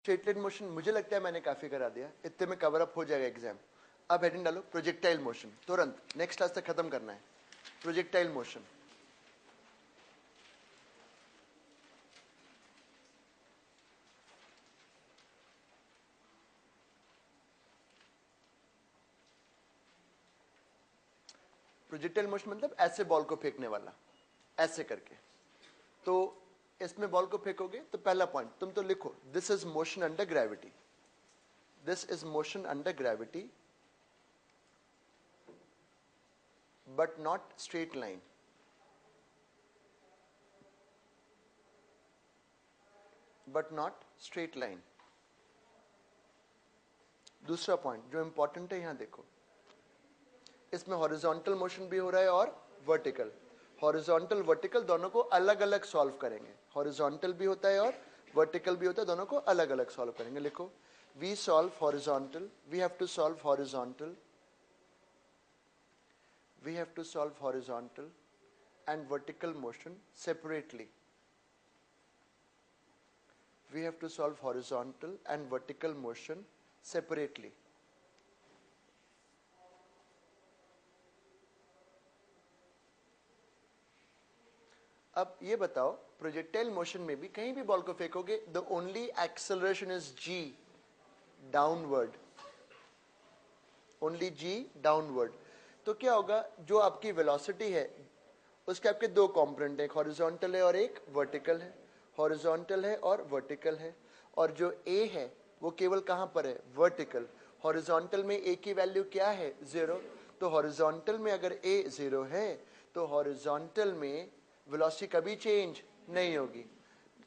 Straight line motion मुझे लगता है मैंने काफी करा दिया, इतने में कवर अप हो जाएगा एग्जाम। अब हेडिंग डालो प्रोजेक्टाइल मोशन, तुरंत नेक्स्ट क्लास तक खत्म करना है। प्रोजेक्टाइल मोशन, प्रोजेक्टाइल मोशन मतलब ऐसे बॉल को फेंकने वाला, ऐसे करके। तो इसमें बॉल को फेंकोगे तो पहला पॉइंट तुम तो लिखो, this is motion under gravity, this is motion under gravity but not straight line. But not straight line. दूसरा पॉइंट जो इंपॉर्टेंट है, यहां देखो, इसमें हॉरिजॉन्टल मोशन भी हो रहा है और वर्टिकल। हॉरिजॉन्टल वर्टिकल दोनों को अलग अलग सॉल्व करेंगे, हॉरिजॉन्टल भी होता है और वर्टिकल भी होता है, दोनों को अलग अलग सॉल्व करेंगे। लिखो, we solve horizontal, we have to solve horizontal, we have to solve horizontal and vertical motion separately. We have to solve horizontal and vertical motion separately. अब ये बताओ, प्रोजेक्टाइल मोशन में भी कहीं भी बॉल को फेंकोगे, the only acceleration is g, downward, only g downward. तो क्या होगा, जो आपकी वेलोसिटी है उसके आपके दो कंपोनेंट हैं, एक हॉरिजॉन्टल है और एक वर्टिकल है। हॉरिजॉन्टल है और वर्टिकल है, और जो ए है वो केवल कहां पर है, वर्टिकल। हॉरिजॉन्टल में ए की वैल्यू क्या है, 0। तो हॉरिजॉन्टल में अगर ए 0 है तो हॉरिजॉन्टल में वेलोसिटी कभी चेंज नहीं होगी।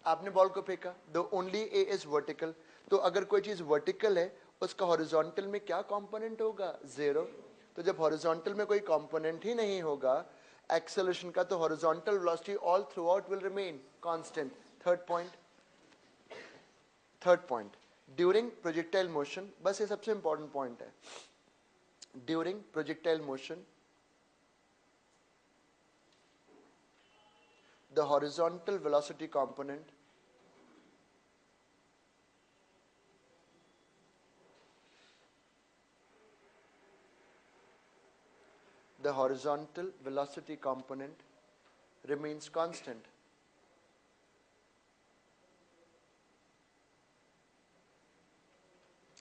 आपने बॉल को फेंका, the only A is vertical, तो अगर कोई चीज वर्टिकल है उसका हॉरिजॉन्टल में क्या कंपोनेंट होगा, 0। तो जब हॉरिजॉन्टल में कोई कंपोनेंट ही नहीं होगा एक्सेलरेशन का, तो horizontal velocity all through out will remain constant. Third point during projectile motion, बस ये सबसे इंपॉर्टेंट पॉइंट है। During projectile motion the horizontal velocity component remains constant.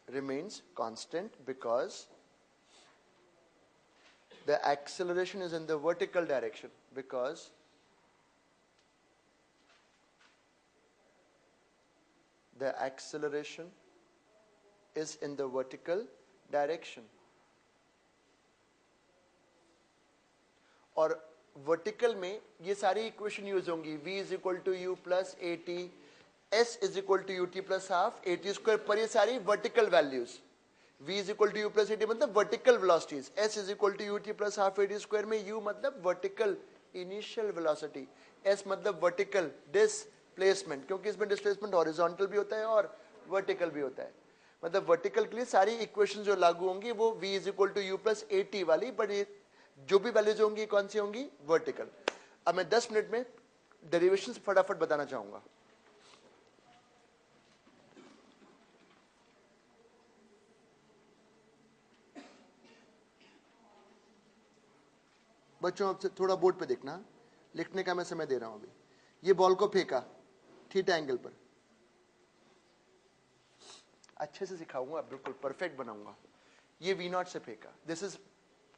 Remains constant because the acceleration is in the vertical direction, because the acceleration is in the vertical direction. और vertical में ये सारी equation use होंगी, v is equal to u plus a t, s is equal to u t plus half a t square, पर ये सारी vertical values. v is equal to u plus a t मतलब vertical velocities, s is equal to u t plus half a t square में u मतलब vertical initial velocity, s मतलब vertical displacement, क्योंकि इसमें displacement horizontal भी होता है और वर्टिकल भी होता है। मतलब वर्टिकल के लिए सारी इक्वेशन जो लागू होंगी वो v is equal to u plus a t वाली, बट ये जो भी वैल्यूज होंगी कौन सी होंगी, वर्टिकल। अब मैं 10 मिनट में डेरिवेशन फटाफट बताना चाहूंगा। बच्चों अब थोड़ा बोर्ड पे देखना, लिखने का मैं समय दे रहा हूं अभी। ये बॉल को फेंका थीटा एंगल पर, अच्छे से सिखाऊंगा, बिल्कुल परफेक्ट बनाऊंगा। ये v नॉट से फेंका, दिस इज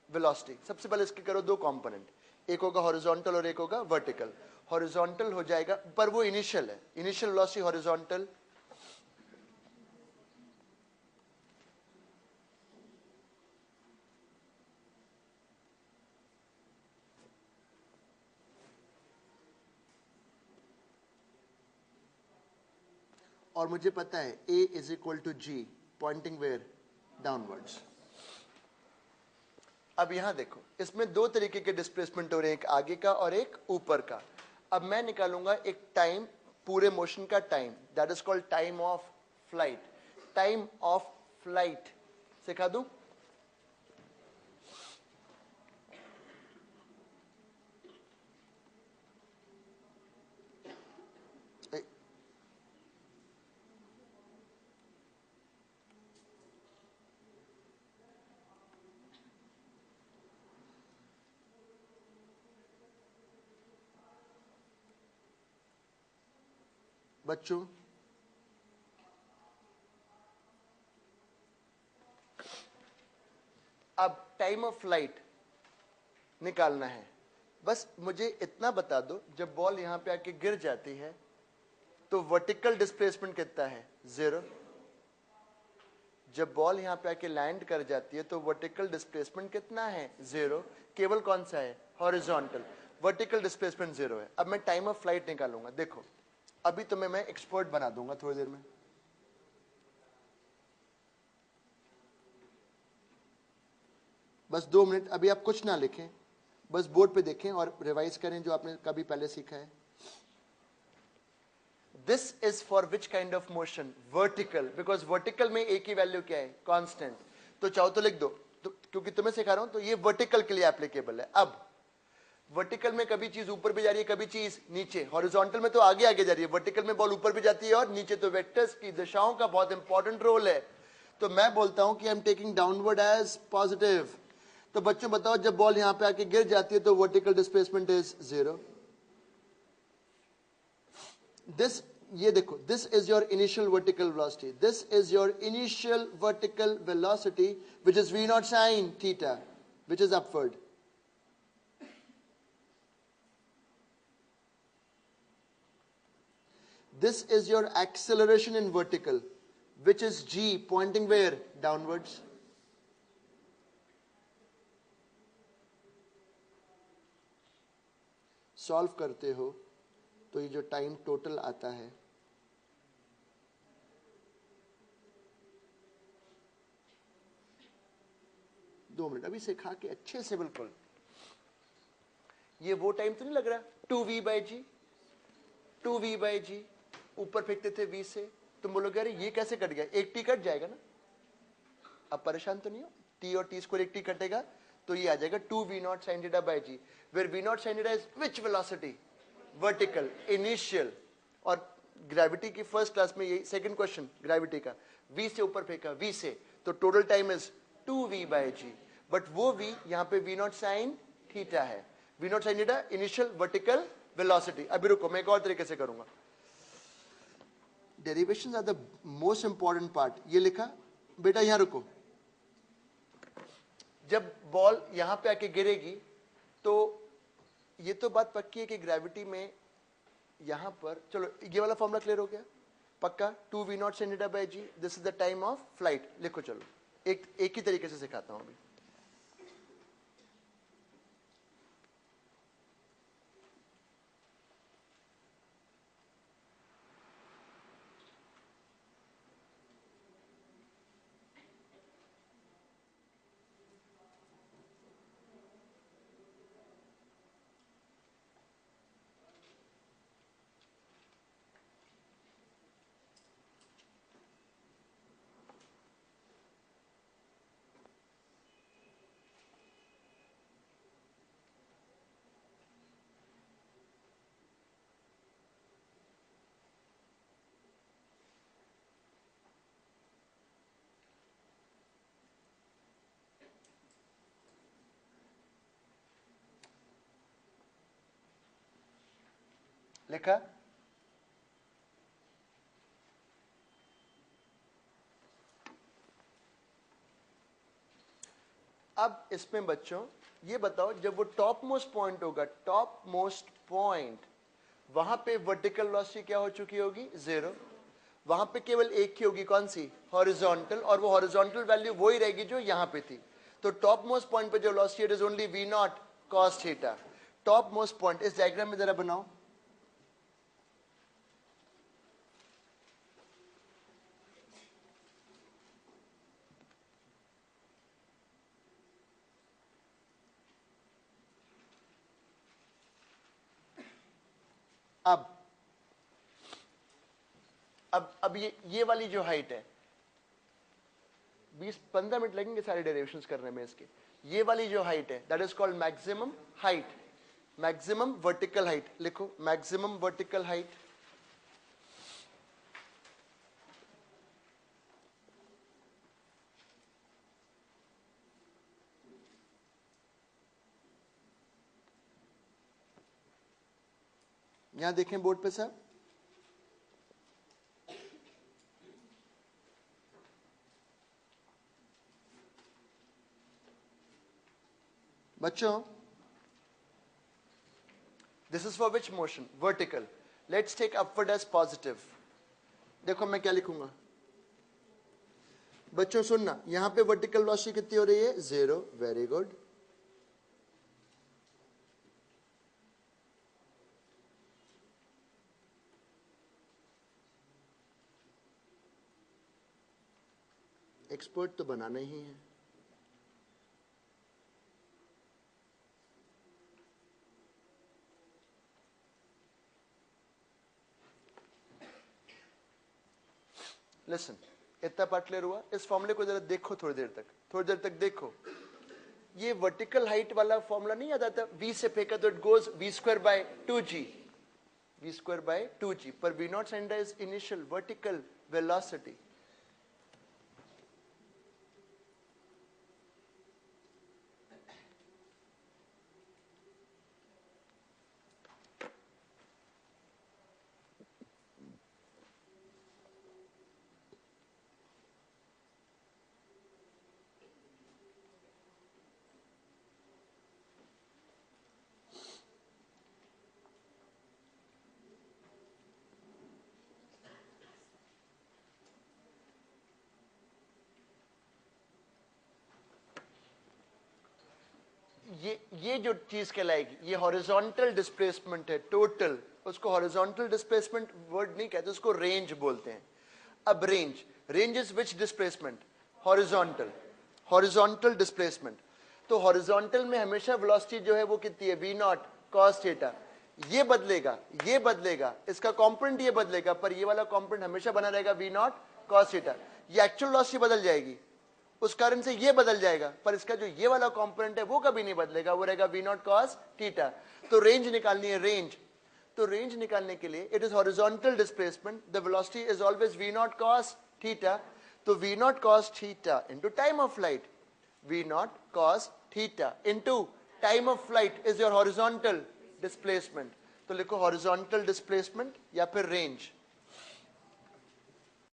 वेलोसिटी। सबसे पहले इसके करो दो कंपोनेंट, एक होगा हॉरिजॉन्टल और एक होगा वर्टिकल। हॉरिजॉन्टल हो जाएगा, पर वो इनिशियल है, इनिशियल वेलोसिटी हॉरिजॉन्टल, और मुझे पता है a is equal to g, pointing where, downwards. अब यहां देखो, इसमें दो तरीके के डिस्प्लेसमेंट हो रहे हैं, एक आगे का और एक ऊपर का। अब मैं निकालूंगा एक टाइम, पूरे मोशन का time, that is called time of flight. Time of flight सिखा दूं? बच्चों अब टाइम ऑफ फ्लाइट निकालना है। बस मुझे इतना बता दो, जब बॉल यहां पे आके गिर जाती है तो वर्टिकल डिस्प्लेसमेंट कितना है? 0। जब बॉल यहां पे आके लैंड कर जाती है तो वर्टिकल डिस्प्लेसमेंट कितना है? 0। केवल कौन सा है? हॉरिजॉन्टल। वर्टिकल डिस्प्लेसमेंट 0 है। अब मैं टाइम ऑफ फ्लाइट निकालूंगा। देखो अभी तुम्हें मैं एक्सपर्ट बना दूंगा थोड़ी देर में। बस 2 मिनट, अभी आप कुछ ना लिखें, बस बोर्ड पे देखें और रिवाइज करें जो आपने कभी पहले सीखा है। This is for which kind of motion? Vertical, because vertical में एक ही वैल्यू क्या है? कांस्टेंट। तो चाहो तो लिख दो, तो क्योंकि तुम्हें सिखा रहा हूं तो ये वर्टिकल के लिए एप्लीकेबल है। अब वर्टिकल में कभी चीज ऊपर भी जा रही है, कभी चीज नीचे। हॉरिजॉन्टल में तो आगे आगे जा रही है, वर्टिकल में बॉल ऊपर भी जाती है और नीचे। तो वेक्टर्स की दिशाओं का बहुत इंपॉर्टेंट रोल है। तो मैं बोलता हूं कि I am taking downward as positive. तो बच्चों बताओ, जब बॉल यहां पे आके गिर जाती है तो वर्टिकल डिस्प्लेसमेंट इज 0। दिस, ये देखो, this is your initial vertical velocity, this is your initial vertical velocity which is v not sin theta, which is upward. This is your acceleration in vertical, which is g, pointing where? Downwards. Solve करते हो तो ये जो time total आता है, दो minute अभी सिखा के अच्छे से, बिल्कुल ये वो टाइम तो नहीं लग रहा? 2v/g, 2v/g ऊपर फेंकते थे v से। तुम बोलोगे अरे ये कैसे कट गया? एक टी कट जाएगा ना। अब परेशान तो नहीं हो, टी और टी स्क्वायर एक टी कटेगा तो ये आ जाएगा 2v0 sin theta by g, where v0 sin theta is which velocity? Vertical, initial। और ग्रेविटी की फर्स्ट क्लास में यही सेकंड क्वेश्चन ग्रेविटी का, v से ऊपर फेंका, v से, तो total time is 2v/g। But वो v यहां पे v0 sin थीटा है। v0 sin theta initial vertical velocity. अभी रुको, मैं एक और तरीके से करूंगा। Derivations are the most important part. ये लिखा बेटा, यहां रुको। जब बॉल यहां पे आके गिरेगी तो ये तो बात पक्की है कि ग्रेविटी में यहां पर, चलो ये वाला फॉर्मूला क्लियर हो गया पक्का? 2v0 sin theta by g, this is the time of flight. लिखो चलो, एक ही तरीके से सिखाता हूं अभी। लिखा? अब इसमें बच्चों ये बताओ, जब वो टॉप मोस्ट पॉइंट होगा, टॉप मोस्ट पॉइंट, वहां पे वर्टिकल वेलोसिटी क्या हो चुकी होगी? 0। वहां पे केवल एक ही होगी, कौन सी? हॉरिजॉन्टल। और वो हॉरिजॉन्टल वैल्यू वही रहेगी जो यहां पे थी। तो टॉप मोस्ट पॉइंट पे जो velocity it is only v0 cos theta. Top most point इस डायग्राम में जरा बनाओ। अब ये वाली जो हाइट है, 20-15 मिनट लगेंगे सारे डेरिवेशंस करने में इसके। ये वाली जो हाइट है that is called maximum height, maximum vertical height. लिखो मैक्सिमम वर्टिकल हाइट। यहां देखें बोर्ड पे साहब, बच्चों, this is for which motion? Vertical. Let's take upward as positive. देखो मैं क्या लिखूंगा बच्चों, सुनना. यहां पे वर्टिकल वेलोसिटी कितनी हो रही है? 0. Very good. एक्सपर्ट तो बनाना ही है. लिसन, इतना पार्ट क्लियर हुआ? इस फॉर्मूले को जरा देखो थोड़ी देर तक देखो. ये वर्टिकल हाइट वाला फॉर्मूला नहीं याद आता? v से फेंका तो it goes v² by 2g. v² by 2g. पर v0 centre is initial vertical velocity. ये जो चीज कहलाएगी, ये हॉरिजॉन्टल डिस्प्लेसमेंट है टोटल. उसको हॉरिजॉन्टल डिस्प्लेसमेंट वर्ड नहीं कहते, उसको रेंज बोलते हैं. अब range is which displacement? Horizontal displacement. तो हॉरिजॉन्टल में हमेशा वेलोसिटी जो है वो कितनी है? v0 cos theta. ये बदलेगा, इसका कंपोनेंट ये बदलेगा, पर ये वाला कंपोनेंट हमेशा बना रहेगा v0 cos थीटा. ये एक्चुअल वेलोसिटी बदल जाएगी, उस कारण से ये बदल जाएगा, पर इसका जो ये वाला कंपोनेंट है वो कभी नहीं बदलेगा, वो रहेगा v0 cos थीटा. तो रेंज निकालनी है, रेंज. तो रेंज निकालने के लिए it is horizontal displacement, the velocity is always v0 cos theta. तो v0 cos theta into time of flight, v0 cos theta into time of flight is your horizontal displacement. तो लिखो horizontal displacement या फिर range.